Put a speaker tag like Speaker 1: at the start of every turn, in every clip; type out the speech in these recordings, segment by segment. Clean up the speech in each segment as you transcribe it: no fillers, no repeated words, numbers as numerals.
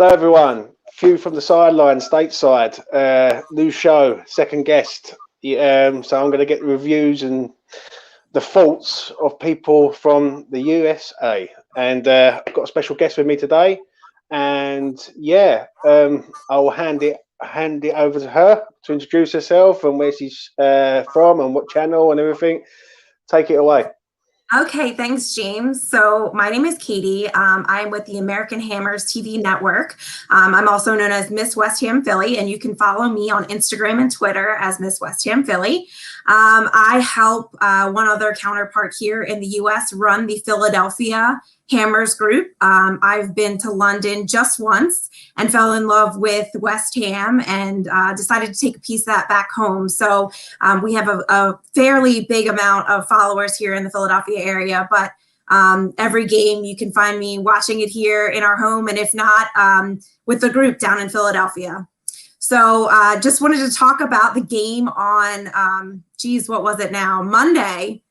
Speaker 1: Hello, everyone. Few from the sidelines, Stateside. New show, second guest. So I'm going to get reviews and the thoughts of people from the USA. And I've got a special guest with me today. And I'll hand it over to her to introduce herself and where she's from and what channel and everything. Take it away.
Speaker 2: Okay, thanks, James. So my name is Katie. I'm with the American Hammers TV network. I'm also known as Miss West Ham Philly, and you can follow me on Instagram and Twitter as Miss West Ham Philly. I help one other counterpart here in the U.S. run the Philadelphia Hammers group. I've been to London just once and fell in love with West Ham and decided to take a piece of that back home. So we have a fairly big amount of followers here in the Philadelphia area, but every game you can find me watching it here in our home, and if not, with the group down in Philadelphia. So just wanted to talk about the game on, what was it now? Monday.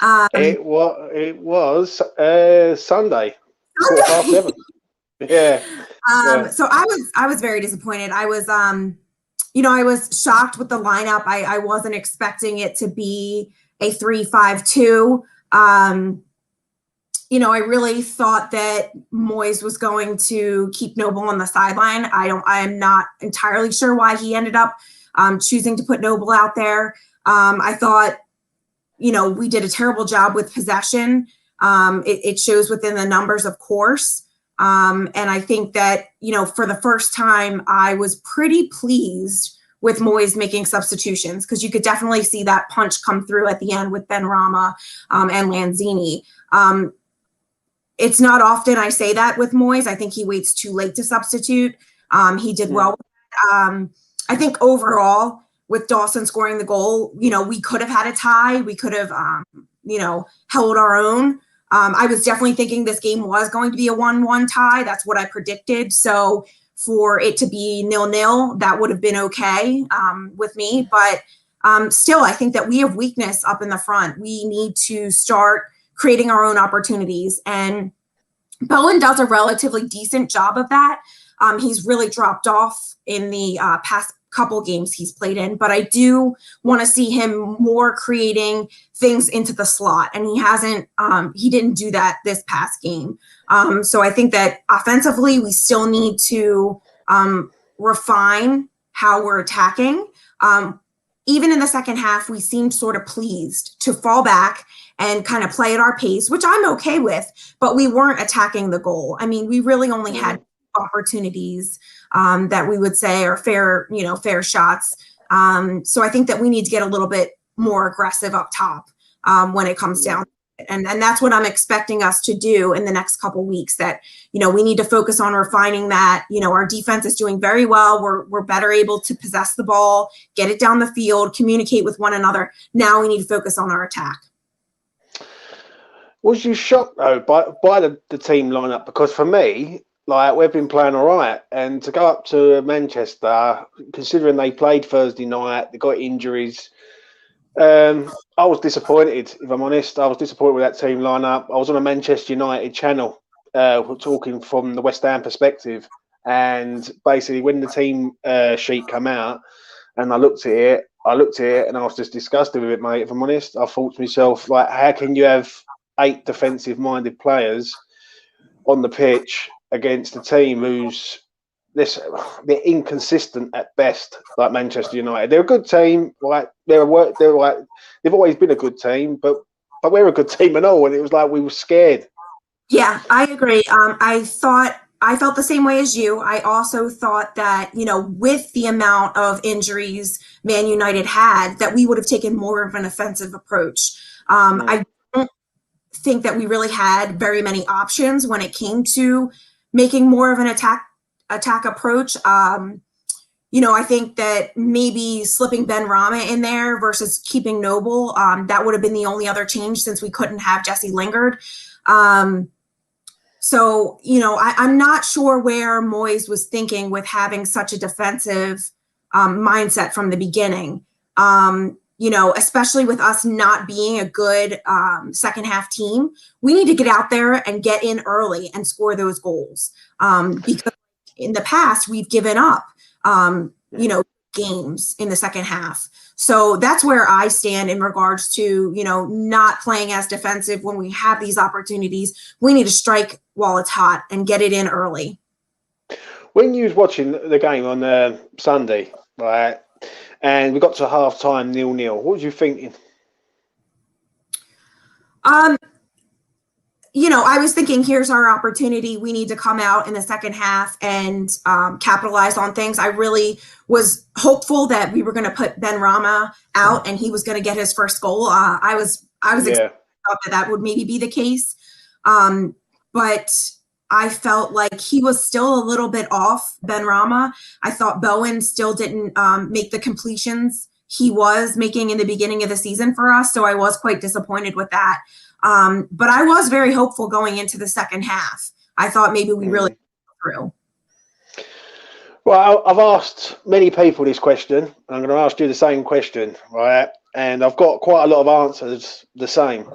Speaker 1: It was Sunday. 7:30. Yeah.
Speaker 2: So I was very disappointed. I was I was shocked with the lineup. I wasn't expecting it to be a 3-5-2. I really thought that Moyes was going to keep Noble on the sideline. I am not entirely sure why he ended up choosing to put Noble out there. I thought, we did a terrible job with possession. It shows within the numbers, of course. And I think that, for the first time, I was pretty pleased with Moyes making substitutions, because you could definitely see that punch come through at the end with Ben Rama and Lanzini. It's not often I say that with Moyes. I think he waits too late to substitute. He did well with that. I think overall, with Dawson scoring the goal, we could have had a tie. We could have, held our own. I was definitely thinking this game was going to be a 1-1 tie. That's what I predicted. So for it to be 0-0, that would have been okay with me. But still, I think that we have weakness up in the front. We need to start creating our own opportunities. And Bowen does a relatively decent job of that. He's really dropped off in the past couple games he's played in, but I do want to see him more creating things into the slot, and he didn't do that this past game. So I think that offensively we still need to refine how we're attacking. Even in the second half, we seemed sort of pleased to fall back and kind of play at our pace, which I'm okay with, but we weren't attacking the goal. I mean, we really only had opportunities that we would say are fair shots. So I think that we need to get a little bit more aggressive up top when it comes down to it. And that's what I'm expecting us to do in the next couple weeks, that, we need to focus on refining that. Our defense is doing very well. We're better able to possess the ball, get it down the field, communicate with one another. Now we need to focus on our attack.
Speaker 1: Was you shocked, though, by the team lineup? Because for me, we've been playing all right, and to go up to Manchester, considering they played Thursday night, they got injuries. I was disappointed, if I'm honest. I was disappointed with that team lineup. I was on a Manchester United channel, talking from the West Ham perspective, and basically when the team sheet came out, and I looked at it, and I was just disgusted with it, mate. If I'm honest, I thought to myself, how can you have 8 defensive-minded players on the pitch against a team who's they're inconsistent at best, like Manchester United? They're a good team, they've always been a good team, but we're a good team and all. And it was like we were scared.
Speaker 2: Yeah, I agree. I felt the same way as you. I also thought that, with the amount of injuries Man United had, that we would have taken more of an offensive approach. I don't think that we really had very many options when it came to making more of an attack approach. I think that maybe slipping Ben Rama in there versus keeping Noble, that would have been the only other change, since we couldn't have Jesse Lingard. So, I'm not sure where Moyes was thinking with having such a defensive mindset from the beginning. Especially with us not being a good second half team, we need to get out there and get in early and score those goals. Because in the past, we've given up, games in the second half. So that's where I stand in regards to, not playing as defensive when we have these opportunities. We need to strike while it's hot and get it in early.
Speaker 1: When you was watching the game on Sunday, right, and we got to half-time 0-0, what was you thinking?
Speaker 2: I was thinking, here's our opportunity. We need to come out in the second half and capitalize on things. I really was hopeful that we were going to put Ben Rama out and he was going to get his first goal. I was excited that would maybe be the case. But I felt like he was still a little bit off, Ben Rama. I thought Bowen still didn't make the completions he was making in the beginning of the season for us. So I was quite disappointed with that. But I was very hopeful going into the second half. I thought maybe we really through.
Speaker 1: Well, I've asked many people this question. And I'm going to ask you the same question, right? And I've got quite a lot of answers the same.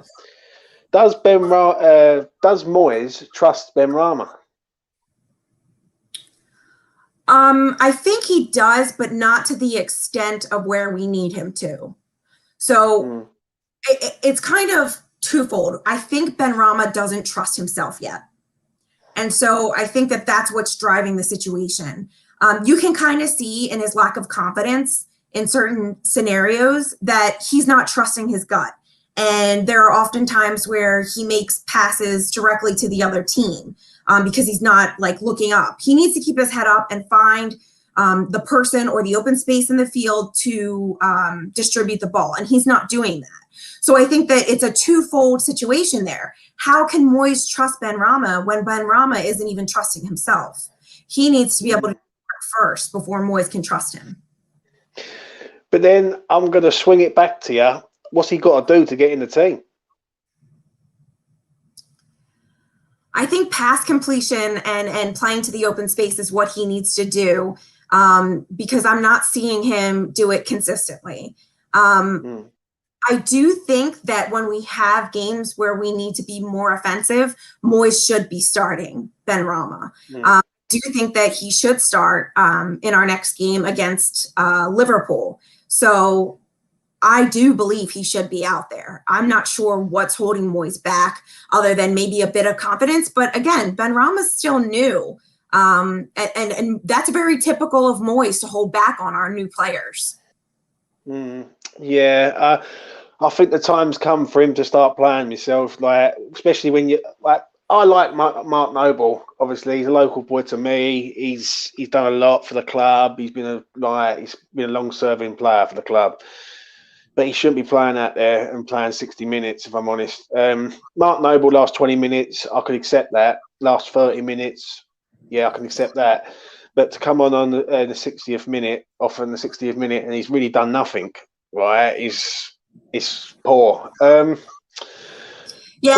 Speaker 1: Does Moyes trust Ben Rama?
Speaker 2: I think he does, but not to the extent of where we need him to. So it's kind of twofold. I think Ben Rama doesn't trust himself yet. And so I think that that's what's driving the situation. You can kind of see in his lack of confidence in certain scenarios that he's not trusting his gut. And there are often times where he makes passes directly to the other team because he's not looking up. He needs to keep his head up and find the person or the open space in the field to distribute the ball. And he's not doing that. So I think that it's a twofold situation there. How can Moyes trust Ben Rama when Ben Rama isn't even trusting himself? He needs to be able to do that first before Moyes can trust him.
Speaker 1: But then I'm going to swing it back to you. What's he got to do to get in the team?
Speaker 2: I think pass completion and playing to the open space is what he needs to do because I'm not seeing him do it consistently. I do think that when we have games where we need to be more offensive, Moyes should be starting Ben Rama. I do think that he should start in our next game against Liverpool. So I do believe he should be out there. I'm not sure what's holding Moyes back other than maybe a bit of confidence. But again, Ben Rama's still new. And that's very typical of Moyes to hold back on our new players.
Speaker 1: Yeah, I think the time's come for him to start playing himself. Especially when I like Mark Noble. Obviously, he's a local boy to me. He's done a lot for the club. He's been a long-serving player for the club. But he shouldn't be playing out there and playing 60 minutes, if I'm honest. Mark Noble, last 20 minutes, I could accept that. Last 30 minutes, yeah, I can accept that. But to come on the 60th minute, often the 60th minute, and he's really done nothing, right, is poor.
Speaker 2: Yeah,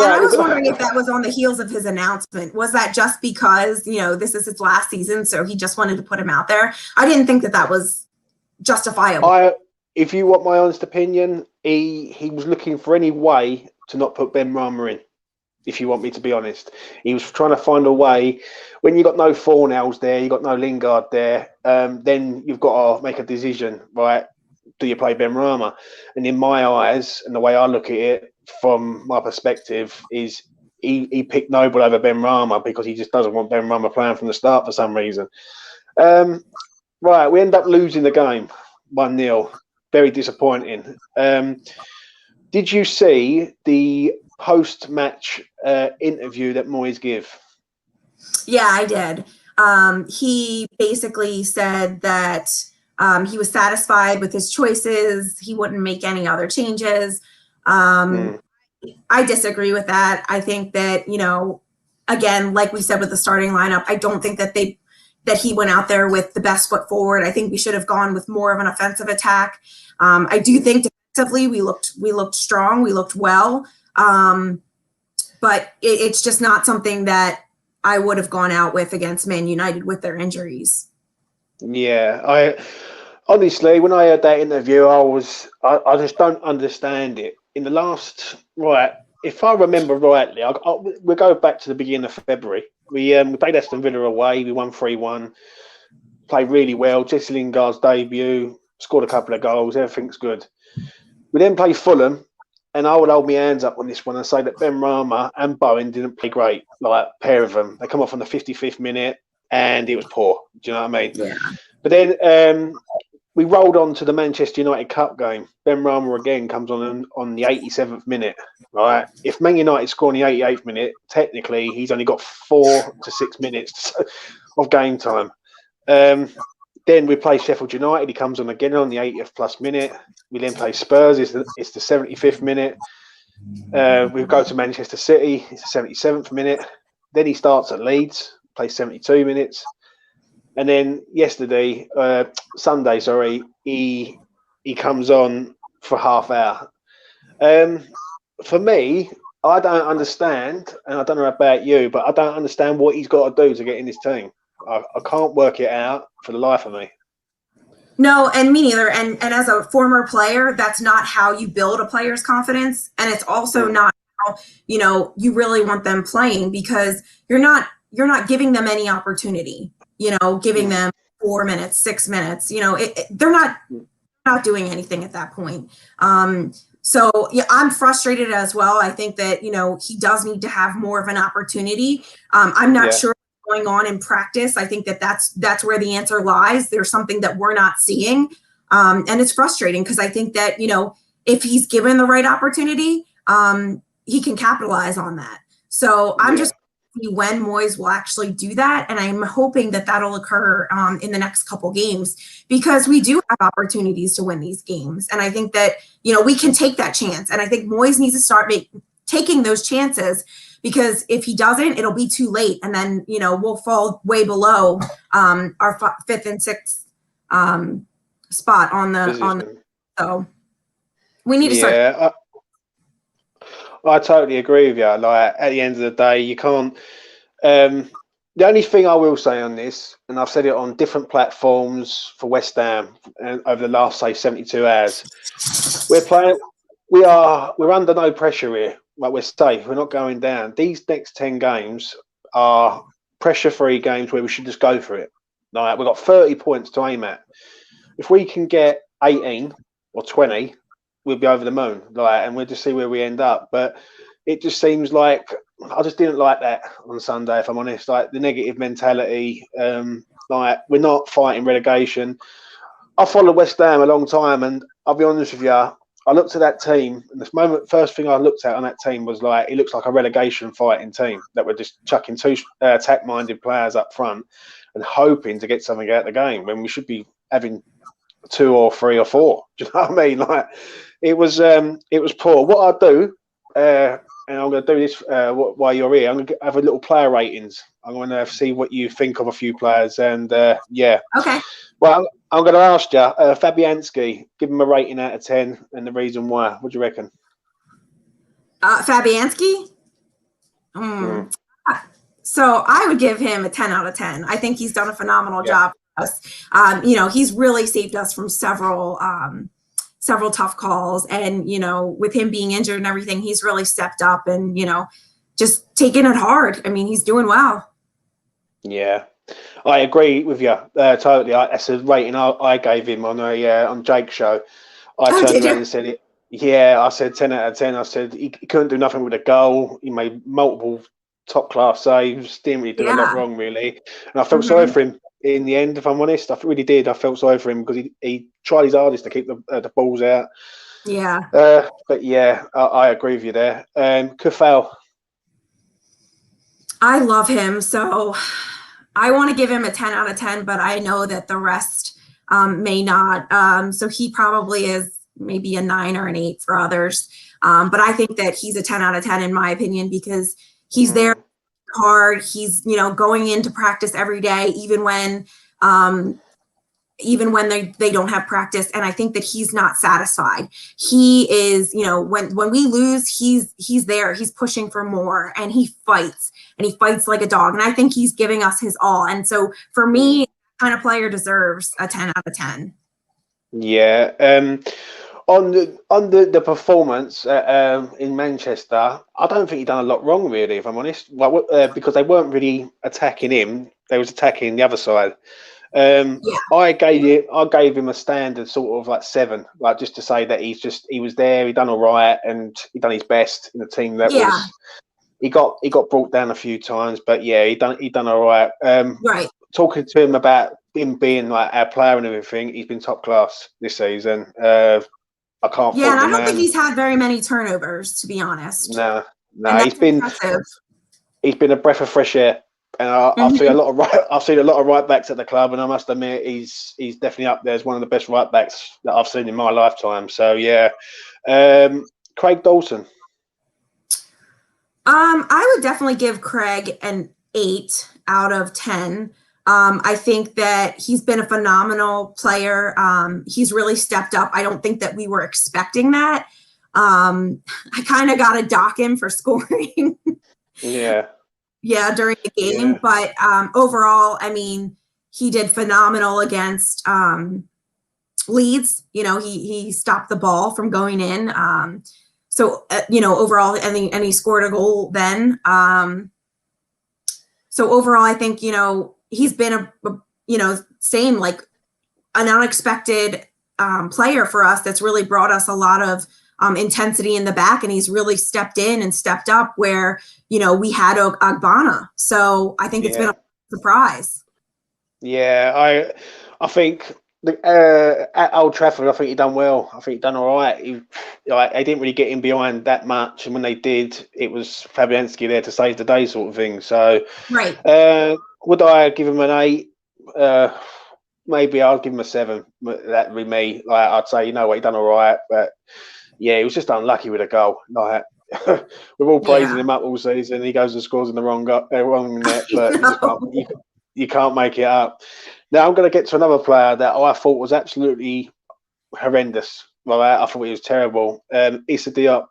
Speaker 2: I was wondering if that was on the heels of his announcement. Was that just because, this is his last season, so he just wanted to put him out there? I didn't think that was justifiable.
Speaker 1: If you want my honest opinion, he was looking for any way to not put Ben Rama in. If you want me to be honest, he was trying to find a way. When you got no Fornells there, you got no Lingard there, then you've got to make a decision, right? Do you play Ben Rama? And in my eyes, and the way I look at it from my perspective, is he picked Noble over Ben Rama because he just doesn't want Ben Rama playing from the start for some reason. Right, we end up losing the game 1-0. Very disappointing. Did you see the post-match interview that Moyes gave?
Speaker 2: Yeah, I did. He basically said that he was satisfied with his choices. He wouldn't make any other changes. I disagree with that. I think that, again, like we said with the starting lineup, I don't think that he went out there with the best foot forward. I think we should have gone with more of an offensive attack. I do think defensively we looked strong, we looked well, but it's just not something that I would have gone out with against Man United with their injuries.
Speaker 1: Yeah, I honestly, when I heard that interview, I just don't understand it. In the last if I remember rightly, we'll go back to the beginning of February. We played Aston Villa away. We won 3-1. Played really well. Jesse Lingard's debut. Scored a couple of goals. Everything's good. We then play Fulham. And I would hold my hands up on this one and say that Ben Rama and Bowen didn't play great, like a pair of them. They come off on the 55th minute and it was poor. Do you know what I mean?
Speaker 2: Yeah.
Speaker 1: But then we rolled on to the Manchester United Cup game. Ben Rama again comes on the 87th minute, right? If Man United score in the 88th minute, technically he's only got 4 to 6 minutes of game time. Then we play Sheffield United. He comes on again on the 80th plus minute. We then play Spurs. It's the 75th minute. We go to Manchester City. It's the 77th minute. Then he starts at Leeds, plays 72 minutes. And then Sunday, he comes on for half hour. For me, I don't understand, and I don't know about you, but I don't understand what he's got to do to get in this team. I can't work it out for the life of me.
Speaker 2: No, and me neither. And as a former player, that's not how you build a player's confidence. And it's also not how, you really want them playing, because you're not giving them any opportunity, giving them 4 minutes, 6 minutes, they're not doing anything at that point. So yeah, I'm frustrated as well. I think that, he does need to have more of an opportunity. I'm not sure what's going on in practice. I think that that's where the answer lies. There's something that we're not seeing. And it's frustrating because I think that, if he's given the right opportunity, he can capitalize on that. So I'm just when Moyes will actually do that. And I'm hoping that that'll occur in the next couple games, because we do have opportunities to win these games. And I think that, we can take that chance. And I think Moyes needs to start taking those chances, because if he doesn't, it'll be too late. And then, we'll fall way below our 5th and 6th spot on the so we need to start.
Speaker 1: I totally agree with you. Like, at the end of the day, you can't. The only thing I will say on this, and I've said it on different platforms for West Ham over the last, say, 72 hours, we're under no pressure here. Like, we're safe. We're not going down. These next 10 games are pressure-free games where we should just go for it. Like, we've got 30 points to aim at. If we can get 18 or 20, we'll be over the moon, and we'll just see where we end up. But it just seems like I just didn't like that on Sunday, if I'm honest. Like, the negative mentality, we're not fighting relegation. I followed West Ham a long time, and I'll be honest with you, I looked at that team, and first thing I looked at on that team was it looks like a relegation fighting team that were just chucking 2 attack-minded players up front and hoping to get something out of the game when we should be having 2 or 3 or 4. Do you know what I mean? It was poor. What I'll do, and I'm going to do this while you're here, I'm going to have a little player ratings. I'm going to see what you think of a few players, and
Speaker 2: Okay.
Speaker 1: Well, I'm going to ask you, Fabianski, give him a rating out of 10, and the reason why. What do you reckon?
Speaker 2: Fabianski? So I would give him a 10 out of 10. I think he's done a phenomenal job for us. He's really saved us from several tough calls, and with him being injured and everything, he's really stepped up and just taking it hard. I mean, he's doing well. Yeah,
Speaker 1: I agree with you totally. That's a rating I gave him on Jake's show. I turned around and said it. Yeah, I said 10 out of 10. I said he couldn't do nothing with a goal. He made multiple top class saves. Didn't really do a lot wrong, really. And I felt sorry for him in the end, if I'm honest. I really did. I felt sorry for him because he tried his hardest to keep the balls out.
Speaker 2: Yeah.
Speaker 1: But yeah, I agree with you there. Kufal.
Speaker 2: I love him, so I want to give him a 10 out of 10, but I know that the rest may not. So he probably is maybe a 9 or an 8 for others. But I think that he's a 10 out of 10 in my opinion, because he's there hard. He's, going into practice every day, even when they don't have practice. And I think that he's not satisfied. He is, when we lose, he's there, he's pushing for more, and he fights like a dog. And I think he's giving us his all. And so for me, that kind of player deserves a 10 out of 10.
Speaker 1: Yeah. on the performance in Manchester, I don't think he done a lot wrong, really, if I'm honest. Well, because they weren't really attacking him; they was attacking the other side.
Speaker 2: Yeah.
Speaker 1: I gave him a standard sort of like 7, like just to say that he was there, he done all right, and he done his best in a team that
Speaker 2: Yeah.
Speaker 1: was. He got brought down a few times, but yeah, he done all right.
Speaker 2: Right.
Speaker 1: Talking to him about him being like our player and everything, he's been top class this season. I can't
Speaker 2: Yeah,
Speaker 1: fault
Speaker 2: and
Speaker 1: the
Speaker 2: I don't think
Speaker 1: man.
Speaker 2: he's had very many turnovers, to be honest.
Speaker 1: No,
Speaker 2: And
Speaker 1: he's
Speaker 2: that's impressive.
Speaker 1: been a breath of fresh air, and I've seen a lot of right backs at the club, and I must admit he's definitely up there as one of the best right backs that I've seen in my lifetime. So yeah, Craig Dawson.
Speaker 2: I would definitely give Craig an 8 out of 10. I think that he's been a phenomenal player. He's really stepped up. I don't think that we were expecting that. I kind of got to dock him for scoring.
Speaker 1: Yeah.
Speaker 2: Yeah, during the game.
Speaker 1: Yeah.
Speaker 2: But overall, I mean, he did phenomenal against Leeds. You know, he stopped the ball from going in. So, overall, and he scored a goal then. So overall, I think, he's been same like an unexpected player for us that's really brought us a lot of intensity in the back, and he's really stepped in and stepped up where, we had Ogbonna. So I think it's been a surprise.
Speaker 1: Yeah, I think at Old Trafford, I think he done well. I think he done all right. They didn't really get in behind that much, and when they did, it was Fabianski there to save the day, sort of thing. So,
Speaker 2: right.
Speaker 1: Would I give him an 8? Maybe I'll give him a 7. That'd be me. Like, I'd say, he done all right, but yeah, he was just unlucky with a goal. Like, we're all praising him up all season. He goes and scores in the wrong net, but you can't make it up. Now I'm going to get to another player that I thought was absolutely horrendous. Right, I thought he was terrible. Issa Diop.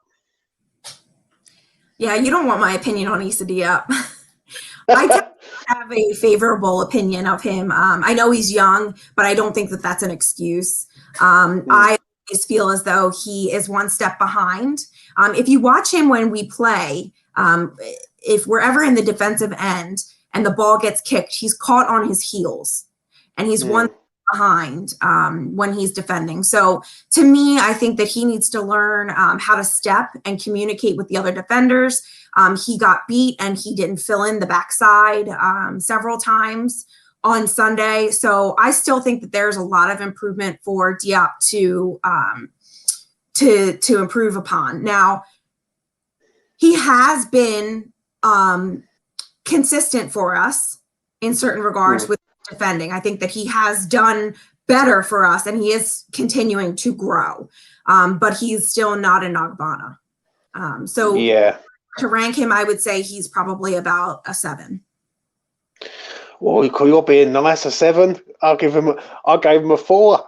Speaker 2: Yeah, you don't want my opinion on Issa Diop. I have a favorable opinion of him. I know he's young, but I don't think that that's an excuse. I always feel as though he is one step behind. If you watch him when we play, if we're ever in the defensive end and the ball gets kicked, he's caught on his heels, and he's one behind when he's defending. So to me, I think that he needs to learn how to step and communicate with the other defenders. He got beat and he didn't fill in the backside several times on Sunday. So I still think that there's a lot of improvement for Diop to improve upon. Now, he has been consistent for us in certain regards with defending. I think that he has done better for us, and he is continuing to grow, but he's still not an Ogbonna. To rank him, I would say he's probably about a 7.
Speaker 1: Well, you're being nice, a 7. I gave him a 4.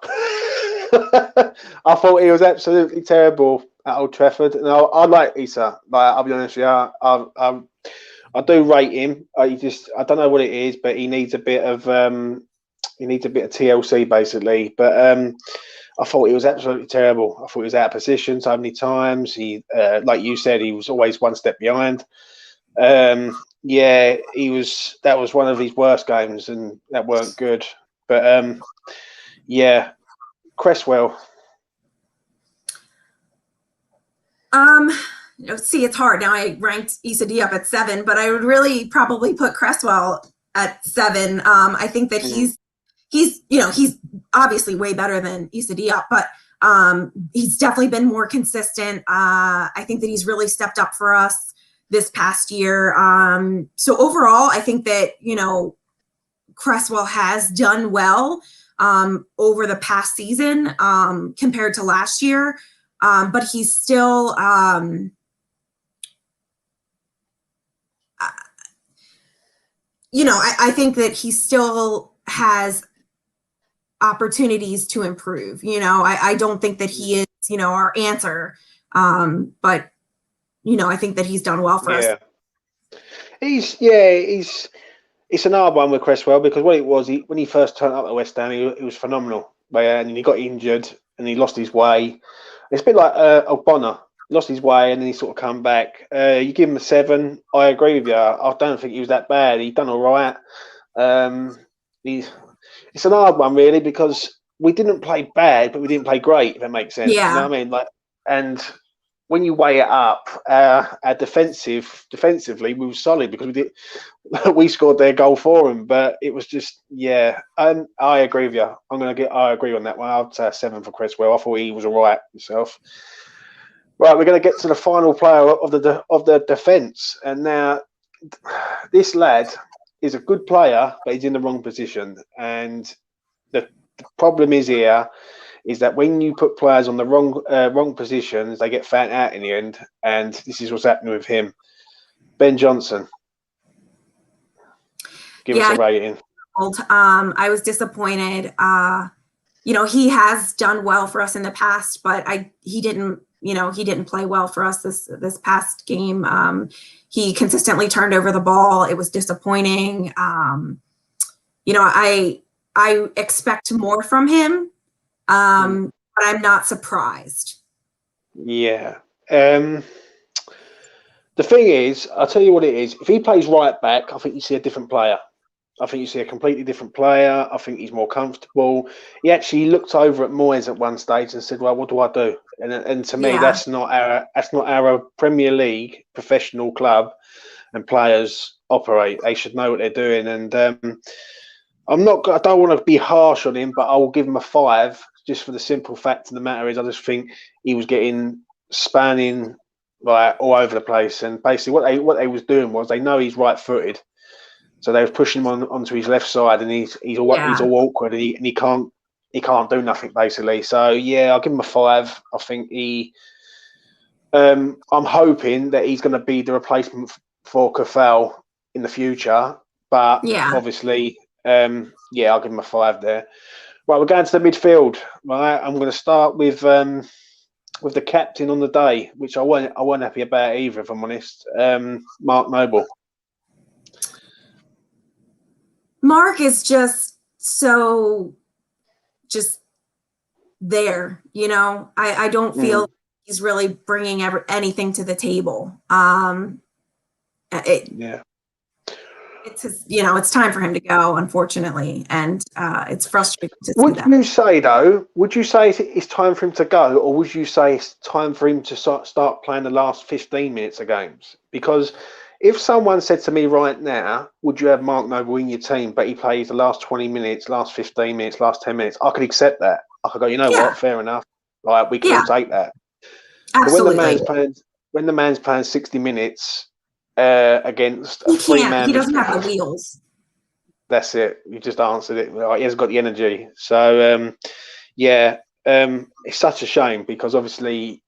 Speaker 1: I thought he was absolutely terrible at Old Trafford. No, I like Issa. Like, I'll be honest with you, I do rate him. I don't know what it is, but he needs a bit of TLC basically. But I thought he was absolutely terrible. I thought he was out of position so many times. He, like you said, he was always one step behind. Yeah, that was one of his worst games, and that weren't good. But yeah, Cresswell.
Speaker 2: See, it's hard. Now I ranked Issa Diop at 7, but I would really probably put Cresswell at 7. I think that he's obviously way better than Issa Diop, but he's definitely been more consistent. I think that he's really stepped up for us this past year. So overall, I think that, Cresswell has done well over the past season compared to last year. But he's still, I think that he still has opportunities to improve. I don't think that he is, our answer. But, I think that he's done well for us.
Speaker 1: It's an hard one with Cresswell, because what it was, when he first turned up at West Ham, he was phenomenal. And he got injured and he lost his way. It's a bit like O'Connor. Lost his way and then he sort of come back. You give him a 7. I agree with you. I don't think he was that bad. He done all right. It's an hard one really because we didn't play bad, but we didn't play great. If that makes sense, you know what I mean? Like, and when you weigh it up, our defensively we were solid because we scored their goal for them. But it was just I agree with you. I agree on that one. I'd say a 7 for Creswell. I thought he was all right himself. Right, we're going to get to the final player of the defence, and now this lad is a good player, but he's in the wrong position. And the problem is that when you put players on the wrong positions, they get found out in the end. And this is what's happening with him. Ben Johnson. Give us a rating.
Speaker 2: I was disappointed. He has done well for us in the past, but he didn't play well for us this past game. He consistently turned over the ball. It was disappointing. I expect more from him, but I'm not surprised.
Speaker 1: Yeah. The thing is, I'll tell you what it is. If he plays right back, I think you see a different player. I think you see a completely different player. I think he's more comfortable. He actually looked over at Moyes at one stage and said, "Well, what do I do?" And to me, that's not our Premier League professional club and players operate. They should know what they're doing. And I don't want to be harsh on him, but I will give him a 5 just for the simple fact of the matter is I just think he was getting spanning like all over the place. And basically, what they was doing was they know he's right-footed. So they were pushing him onto his left side, and he's all awkward, and he can't do nothing basically. So yeah, I'll give him a 5. I think I'm hoping that he's going to be the replacement for Kafal in the future. But obviously, I'll give him a 5 there. Right, we're going to the midfield. Right, I'm going to start with the captain on the day, which I wasn't happy about either, if I'm honest. Mark Noble.
Speaker 2: Mark is just there, I don't feel he's really bringing anything to the table. It's time for him to go, unfortunately, and it's frustrating to see that.
Speaker 1: Would you say it's time for him to go, or would you say it's time for him to start playing the last 15 minutes of games? Because if someone said to me right now, would you have Mark Noble in your team, but he plays the last 20 minutes, last 15 minutes, last 10 minutes, I could accept that. I could go, what, fair enough. Like, we can all take that.
Speaker 2: Absolutely.
Speaker 1: But when the man's playing 60 minutes against a 3-man,
Speaker 2: he doesn't have the wheels.
Speaker 1: That's it. You just answered it. He hasn't got the energy. So, it's such a shame because obviously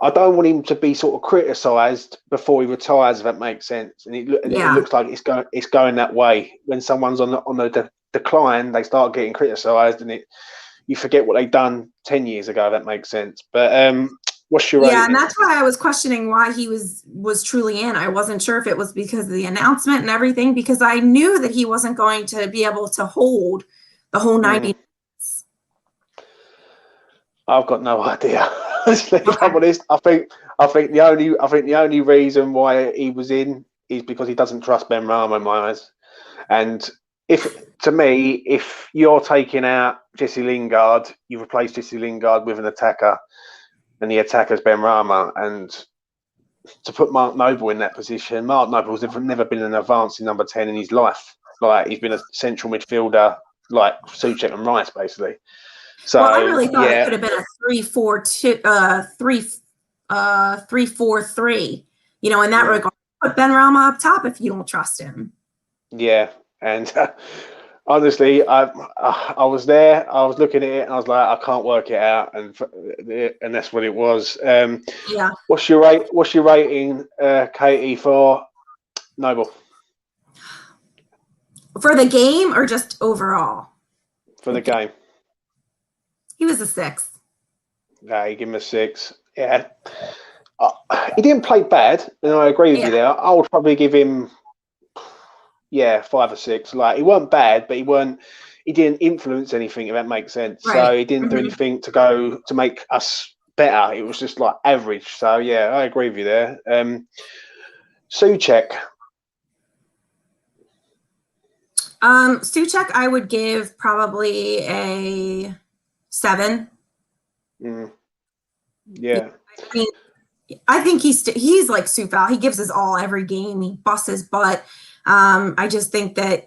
Speaker 1: I don't want him to be sort of criticised before he retires, if that makes sense. And it looks like it's going that way. When someone's on the decline, they start getting criticised, and you forget what they've done 10 years ago, if that makes sense. But what's your rating?
Speaker 2: And that's why I was questioning why he was truly in. I wasn't sure if it was because of the announcement and everything, because I knew that he wasn't going to be able to hold the whole 90 minutes.
Speaker 1: I've got no idea. Honestly, if I'm honest, I think the only reason why he was in is because he doesn't trust Ben Rama in my eyes. And if you're taking out Jesse Lingard, you replace Jesse Lingard with an attacker, and the attacker's Ben Rama, and to put Mark Noble in that position, Mark Noble's never been an advancing number 10 in his life. Like, he's been a central midfielder, like Souček and Rice, basically. So
Speaker 2: I really thought it could have been a 3-4-2, 3-4-3. In that regard, put Ben Rama up top if you don't trust him. Yeah,
Speaker 1: and honestly, I was there. I was looking at it, and I was like, I can't work it out, and that's what it was. What's your rating, Katie, for Noble?
Speaker 2: For the game or just overall?
Speaker 1: For the game.
Speaker 2: He was a 6.
Speaker 1: Yeah, you give him a 6. Yeah. He didn't play bad, and I agree with you there. I would probably give him 5 or 6. Like, he weren't bad, but he he didn't influence anything, if that makes sense.
Speaker 2: Right.
Speaker 1: So he didn't do anything to make us better. It was just like average. So yeah, I agree with you there. Souček.
Speaker 2: Souček, I would give probably a 7.
Speaker 1: Yeah.
Speaker 2: I think he's like Sufal. He gives his all every game. He busts his butt. I just think that,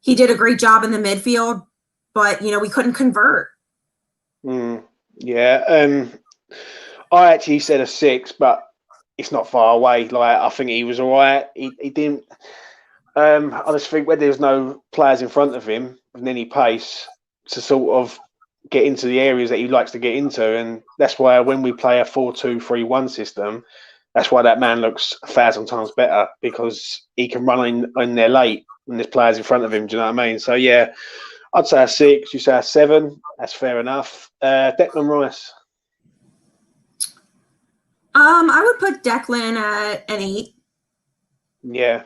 Speaker 2: he did a great job in the midfield, but, we couldn't convert.
Speaker 1: Yeah. I actually said a 6, but it's not far away. Like, I think he was all right. He didn't. I just think when there's no players in front of him with any pace to sort of get into the areas that he likes to get into, and that's why when we play a 4-2-3-1 system, that's why that man looks 1,000 times better, because he can run in there late when there's players in front of him. Do you know what I mean? So yeah, I'd say a 6. You say a 7. That's fair enough. Declan Rice.
Speaker 2: I would put Declan at an 8.
Speaker 1: Yeah.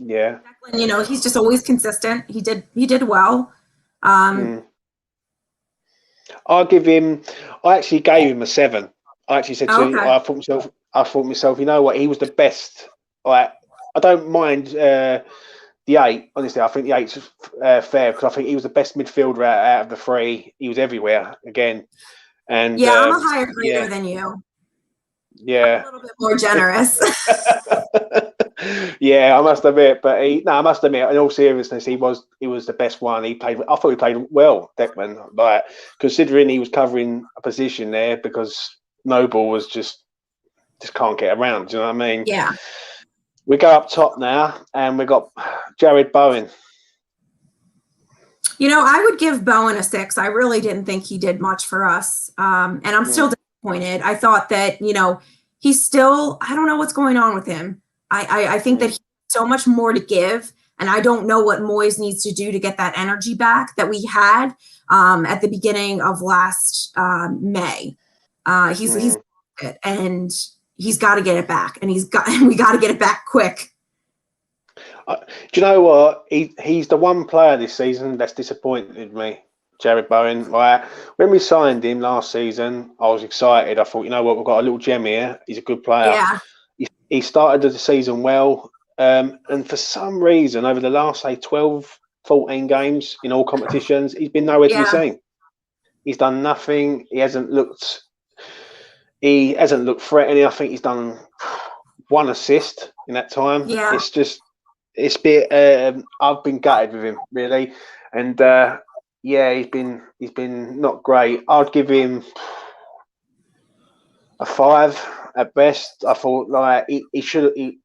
Speaker 2: Declan, he's just always consistent. He did well.
Speaker 1: I'll give him. I actually gave him a 7. I actually said to him, I thought myself, you know what? He was the best. I don't mind the 8. Honestly, I think the 8's fair, because I think he was the best midfielder out of the 3. He was everywhere again. And
Speaker 2: yeah, I'm a higher grader than you.
Speaker 1: Yeah,
Speaker 2: I'm a little bit more generous.
Speaker 1: Yeah, I must admit, I must admit, in all seriousness, he was the best one. I thought he played well, Declan. Like, considering he was covering a position there, because Noble was just can't get around. Do you know what I mean?
Speaker 2: Yeah.
Speaker 1: We go up top now, and we got Jared Bowen.
Speaker 2: I would give Bowen a 6. I really didn't think he did much for us, and I'm still disappointed. I thought that he's still. I don't know what's going on with him. I think that he has so much more to give, and I don't know what Moyes needs to do to get that energy back that we had at the beginning of last May. He's and he's got to get it back, and we got to get it back quick.
Speaker 1: Do you know what? He's the one player this season that's disappointed me, Jared Bowen. Like, when we signed him last season, I was excited. I thought, you know what, we've got a little gem here. He's a good player.
Speaker 2: Yeah.
Speaker 1: He started the season well, and for some reason, over the last, say, 12, 14 games in all competitions, he's been nowhere to be seen. He's done nothing. He hasn't looked threatening. I think he's done 1 assist in that time.
Speaker 2: Yeah.
Speaker 1: It's been. I've been gutted with him, really, and he's been not great. I'd give him a 5 at best. I thought, like, he should. He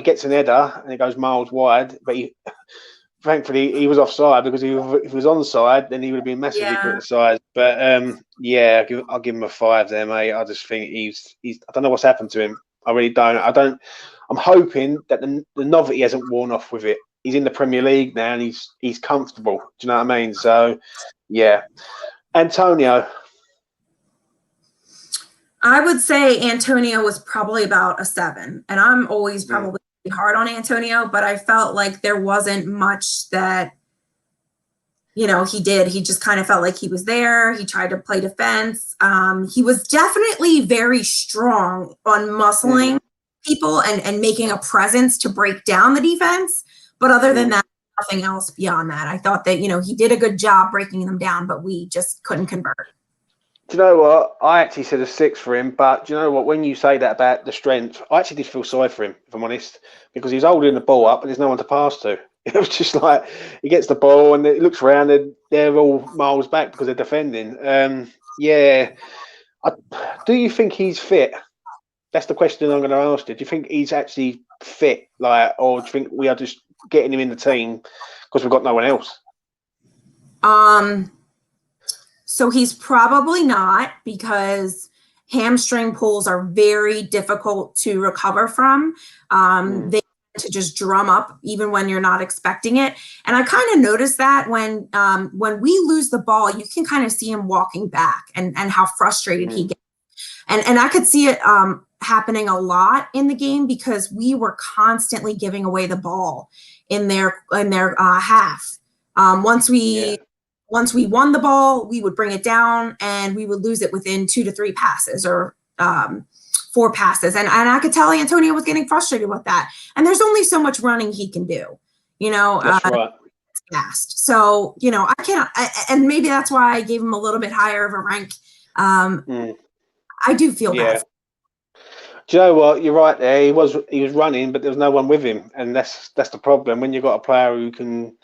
Speaker 1: gets an header and it goes miles wide, but thankfully he was offside, because if he was onside, then he would have been massively criticised. But I'll give him a 5 there, mate. I just think he's. I don't know what's happened to him. I really don't. I'm hoping that the novelty hasn't worn off with it. He's in the Premier League now, and he's comfortable. Do you know what I mean? So, yeah. Antonio.
Speaker 2: I would say Antonio was probably about a 7, and I'm always probably hard on Antonio, but I felt like there wasn't much that he did. He just kind of felt like he was there. He tried to play defense. He was definitely very strong on muscling people and making a presence to break down the defense. But other than that, nothing else beyond that. I thought that, he did a good job breaking them down, but we just couldn't convert.
Speaker 1: Do you know what? I actually said a 6 for him, but do you know what? When you say that about the strength, I actually did feel sorry for him, if I'm honest, because he was holding the ball up and there's no one to pass to. It was just like, he gets the ball and it looks around and they're all miles back because they're defending. Do you think he's fit? That's the question I'm going to ask you. Do you think he's actually fit, or do you think we are just getting him in the team because we've got no one else?
Speaker 2: So he's probably not, because hamstring pulls are very difficult to recover from. They to just drum up even when you're not expecting it. And I kind of noticed that when we lose the ball, you can kind of see him walking back and how frustrated he gets. And I could see it happening a lot in the game, because we were constantly giving away the ball in their half. Once we won the ball, we would bring it down and we would lose it within 2 to 3 passes or 4 passes. And I could tell Antonio was getting frustrated with that. And there's only so much running he can do,
Speaker 1: That's right.
Speaker 2: fast. So, I can't, and maybe that's why I gave him a little bit higher of a rank. I do feel bad.
Speaker 1: Do you know what? You're right there. He was running, but there was no one with him, and that's the problem. When you've got a player who can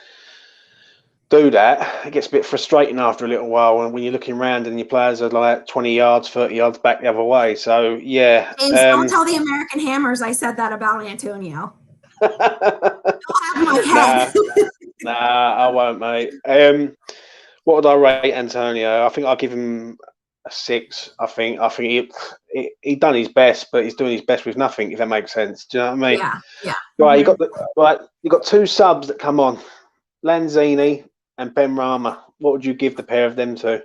Speaker 1: do that, it gets a bit frustrating after a little while. And when you're looking around and your players are like 20 yards, 30 yards back the other way. So yeah.
Speaker 2: James, don't tell the American Hammers I said that about Antonio. I'll have my head.
Speaker 1: Nah, I won't, mate. What would I rate Antonio? I think I'll give him a 6. I think he done his best, but he's doing his best with nothing. If that makes sense, do you know what I mean?
Speaker 2: Yeah.
Speaker 1: Right, you got 2 subs that come on, Lanzini and Ben Rama. What would you give the pair of them to?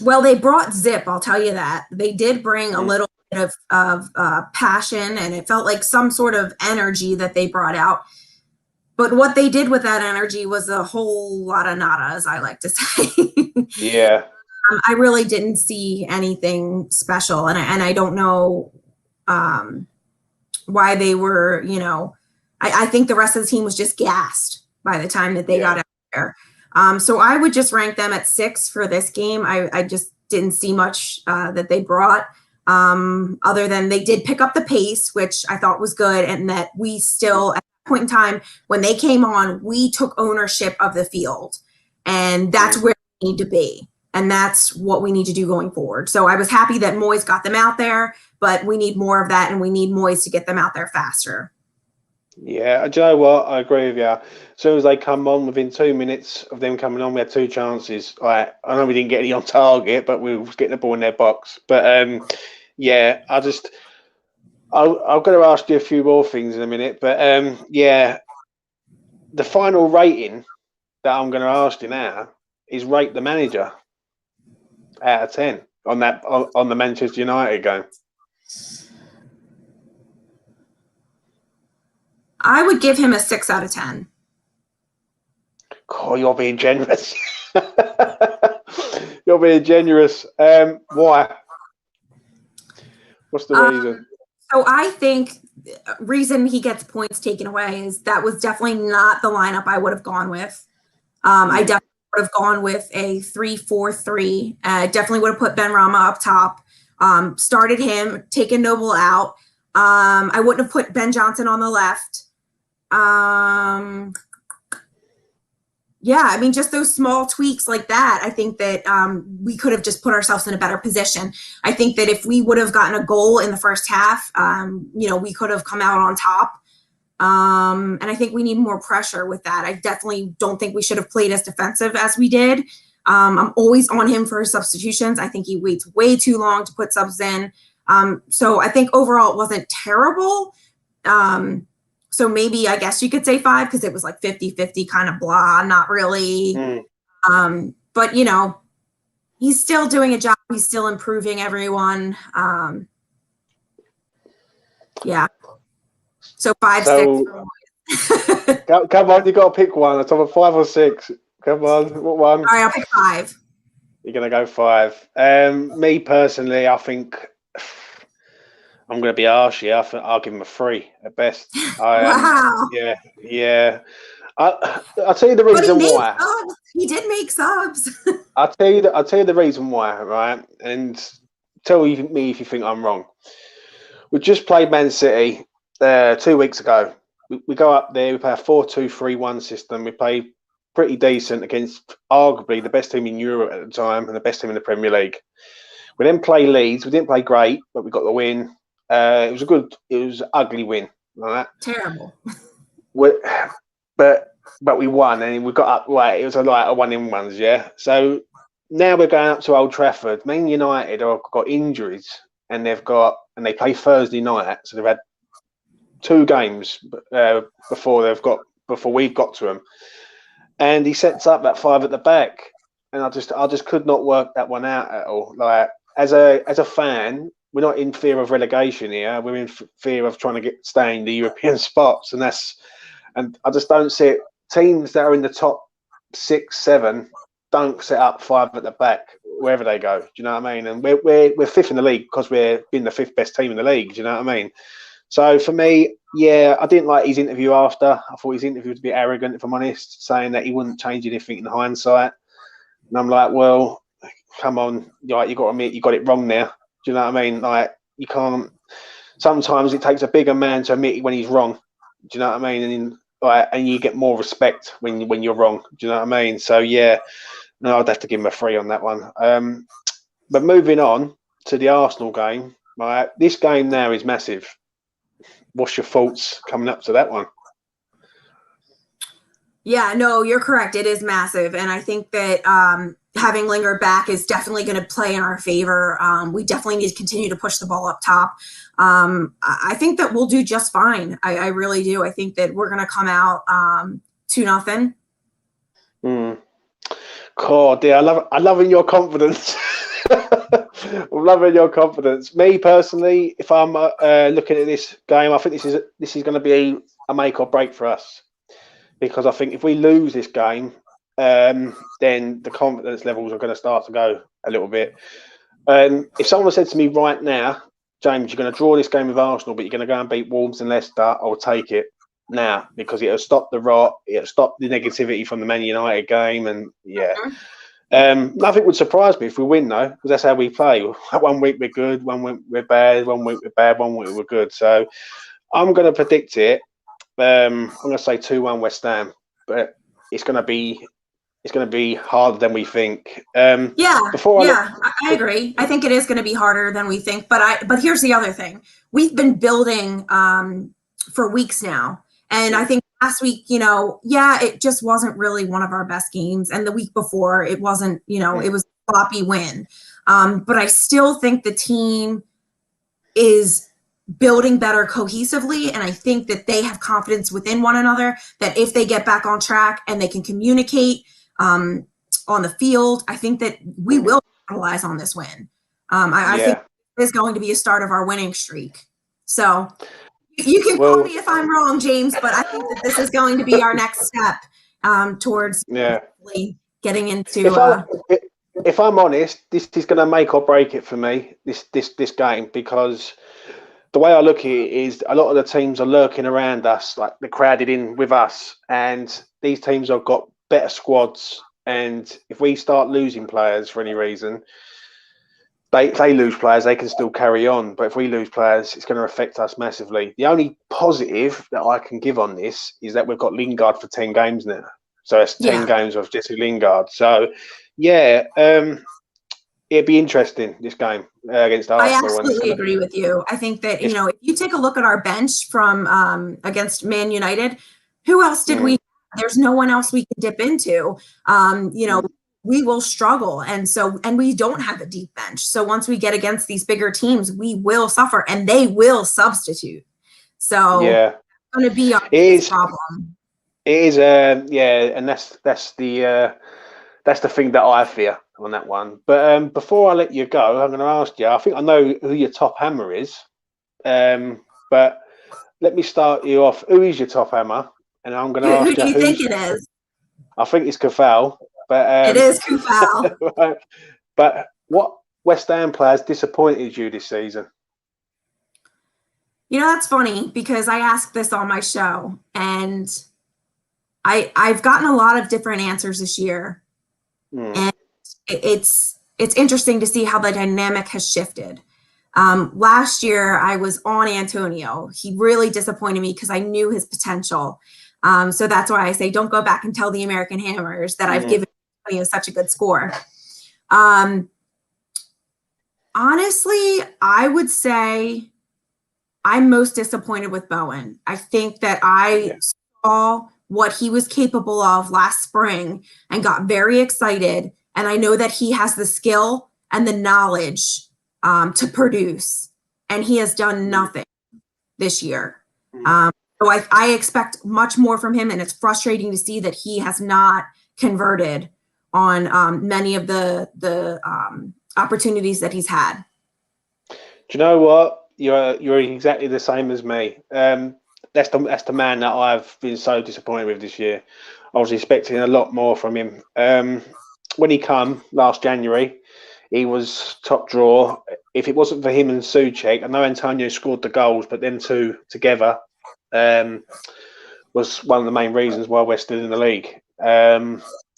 Speaker 2: Well, they brought zip. I'll tell you that they did bring a little bit of passion, and it felt like some sort of energy that they brought out. But what they did with that energy was a whole lot of nada, as I like to say.
Speaker 1: Yeah.
Speaker 2: I really didn't see anything special, and I don't know why they were, I think the rest of the team was just gassed by the time that they got out there. So I would just rank them at 6 for this game. I just didn't see much that they brought, other than they did pick up the pace, which I thought was good, and that we still, at that point in time, when they came on, we took ownership of the field, and that's where we need to be. And that's what we need to do going forward. So I was happy that Moyes got them out there, but we need more of that, and we need Moyes to get them out there faster.
Speaker 1: Yeah, do you know what? I agree with you. As soon as they come on, within 2 minutes of them coming on, we had 2 chances. I know we didn't get any on target, but we were getting the ball in their box. But yeah, I'm going to ask you a few more things in a minute. But yeah, the final rating that I'm going to ask you now is rate the manager out of 10 on the Manchester United game.
Speaker 2: I would give him a 6 out of 10.
Speaker 1: Oh, you're being generous. You're being generous. Why? What's the reason?
Speaker 2: So I think reason he gets points taken away is that was definitely not the lineup I would have gone with. I definitely would have gone with a 3-4-3. Definitely would have put Ben Rama up top. Started him, taken Noble out. I wouldn't have put Ben Johnson on the left. Yeah, I mean, just those small tweaks like that, I think that we could have just put ourselves in a better position. I think that if we would have gotten a goal in the first half, we could have come out on top. And I think we need more pressure with that. I definitely don't think we should have played as defensive as we did. I'm always on him for his substitutions. I think he waits way too long to put subs in. So I think overall it wasn't terrible. So maybe, I guess you could say 5, because it was like 50-50 kind of blah, not really. But, he's still doing a job. He's still improving everyone. Yeah. So 5, 6.
Speaker 1: Come on, you got to pick one. It's over 5 or 6. Come on, what one?
Speaker 2: All right, I'll pick 5.
Speaker 1: You're going to go 5. Me personally, I think I'm going to be harsh here. I'll give him a 3 at best.
Speaker 2: Wow.
Speaker 1: Yeah. I'll tell you the reason why.
Speaker 2: He did make subs.
Speaker 1: I'll tell you the reason why, right? And tell me if you think I'm wrong. We just played Man City 2 weeks ago. We go up there. We play a 4-2-3-1 system. We play pretty decent against arguably the best team in Europe at the time and the best team in the Premier League. We then play Leeds. We didn't play great, but we got the win. It was an ugly win. Right?
Speaker 2: Terrible.
Speaker 1: But we won, and we got up. Right, it was a 1-in-1s, yeah. So now we're going up to Old Trafford. Man United have got injuries, and they play Thursday night, so they've had 2 games before we've got to them. And he sets up that 5 at the back, and I just could not work that one out at all. Like as a fan, not in fear of relegation here. We're in fear of trying to stay in the European spots, and I just don't see it. Teams that are in the top 6, 7 don't set up 5 at the back wherever they go. Do you know what I mean? And we're fifth in the league because we're been the 5th best team in the league. Do you know what I mean? So for me, yeah, I didn't like his interview after. I thought his interview was a bit arrogant, if I'm honest, saying that he wouldn't change anything in hindsight. And I'm like, well, come on, like, you got to admit you got it wrong there. Do you know what I mean? Like, you can't. Sometimes it takes a bigger man to admit when he's wrong. Do you know what I mean? And you get more respect when you're wrong. Do you know what I mean? So yeah, no, I'd have to give him a 3 on that one. But moving on to the Arsenal game, right? This game now is massive. What's your thoughts coming up to that one?
Speaker 2: Yeah, no, you're correct. It is massive. And I think that having Lingard back is definitely going to play in our favor. We definitely need to continue to push the ball up top. I think that we'll do just fine. I really do. I think that we're going to come out 2-0.
Speaker 1: God, dear, I love in your confidence. I'm loving your confidence. Me personally, if I'm looking at this game, I think this is going to be a make or break for us, because I think if we lose this game, then the confidence levels are going to start to go a little bit. If someone said to me right now, James, you're going to draw this game with Arsenal, but you're going to go and beat Wolves and Leicester, I'll take it now, because it'll stop the rot, it'll stop the negativity from the Man United game, and yeah. Nothing would surprise me if we win, though, because that's how we play. 1 week we're good, 1 week we're bad, 1 week we're bad, 1 week we're good. So I'm going to predict it. I'm going to say 2-1 West Ham, but it's going to be harder than we think.
Speaker 2: I agree. I think it is going to be harder than we think. But here's the other thing: we've been building for weeks now, and I think last week, it just wasn't really one of our best games, and the week before it wasn't. It was a sloppy win. But I still think the team is building better cohesively, and I think that they have confidence within one another that if they get back on track and they can communicate on the field, I think that we will capitalize on this win. I think it is going to be a start of our winning streak. So you can call me if I'm wrong, James, but I think that this is going to be our next step towards getting into.
Speaker 1: If I'm honest, this is going to make or break it for me, this game, because the way I look at it is a lot of the teams are lurking around us, like they're crowded in with us, and these teams have got better squads. And if we start losing players for any reason, they lose players, they can still carry on. But if we lose players, it's going to affect us massively. The only positive that I can give on this is that we've got Lingard for 10 games now. So it's 10 games of Jesse Lingard. So, it'd be interesting, this game against Arsenal.
Speaker 2: I absolutely agree with you. I think that, if you take a look at our bench from against Man United, who else did we? There's no one else we can dip into. We will struggle. And we don't have a deep bench. So once we get against these bigger teams, we will suffer and they will substitute. So it's going to be a problem.
Speaker 1: It is, and that's the thing that I fear on that one. But before I let you go, I'm going to ask you. I think I know who your top hammer is, but let me start you off. Who is your top hammer? And I'm going to ask you.
Speaker 2: Who do you think it is?
Speaker 1: I think it's Kafal, but
Speaker 2: it is Kafal.
Speaker 1: Right. But what West Ham players disappointed you this season?
Speaker 2: That's funny because I asked this on my show, and I've gotten a lot of different answers this year. And it's interesting to see how the dynamic has shifted. Last year, I was on Antonio. He really disappointed me because I knew his potential. So that's why I say don't go back and tell the American Hammers that I've given Antonio such a good score. Honestly, I would say I'm most disappointed with Bowen. I think that I saw what he was capable of last spring and got very excited. And I know that he has the skill and the knowledge to produce, and he has done nothing this year. So I expect much more from him, and it's frustrating to see that he has not converted on many of the opportunities that he's had.
Speaker 1: Do you know what? You're exactly the same as me. That's the man that I've been so disappointed with this year. I was expecting a lot more from him. When he come last January, he was top draw. If it wasn't for him and Suchek, I know Antonio scored the goals, but them two together was one of the main reasons why we're still in the league.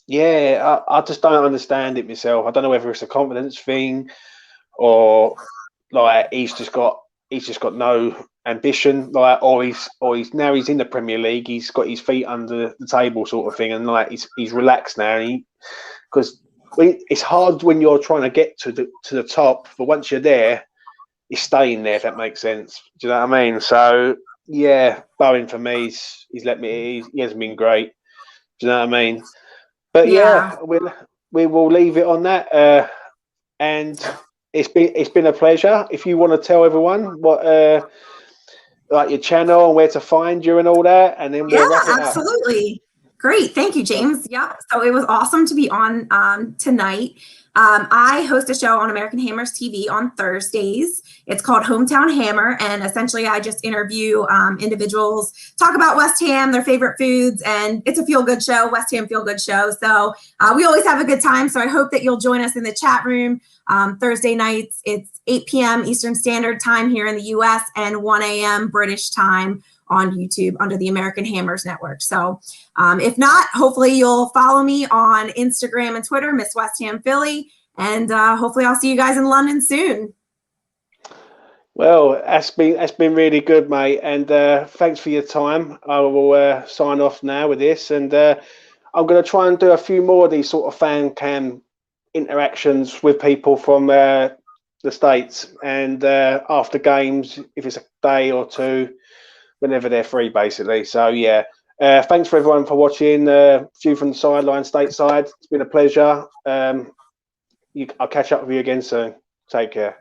Speaker 1: Yeah, I just don't understand it myself. I don't know whether it's a confidence thing or like he's just got no ambition, like or he's now he's in the Premier League. He's got his feet under the table, sort of thing, and like he's relaxed now. Because it's hard when you're trying to get to the top, but once you're there, he's staying there. If that makes sense, do you know what I mean? So yeah, Bowen for me, he's let me. He hasn't been great. Do you know what I mean? But
Speaker 2: Yeah.
Speaker 1: yeah, we will leave it on that. And it's been a pleasure. If you want to tell everyone what like your channel and where to find you and all that, and then we'll
Speaker 2: Yeah,
Speaker 1: wrap it up.
Speaker 2: absolutely. Great. Thank you, James. Yep. So it was awesome to be on tonight. I host a show on American Hammers TV on Thursdays. It's called Hometown Hammer. And essentially, I just interview individuals, talk about West Ham, their favorite foods, and it's a feel-good show, West Ham feel-good show. So we always have a good time. So I hope that you'll join us in the chat room Thursday nights. It's 8 p.m. Eastern Standard Time here in the U.S. and 1 a.m. British time on YouTube under the American Hammers Network. So if not, hopefully you'll follow me on Instagram and Twitter, MsWestHamPhilly, and hopefully I'll see you guys in London soon.
Speaker 1: Well, that's been really good, mate, and thanks for your time. I will sign off now with this, and I'm going to try and do a few more of these sort of fan cam interactions with people from the States, and after games, if it's a day or two, whenever they're free, basically. So yeah, thanks for everyone for watching. View from the sideline, stateside. It's been a pleasure. I'll catch up with you again soon. Take care.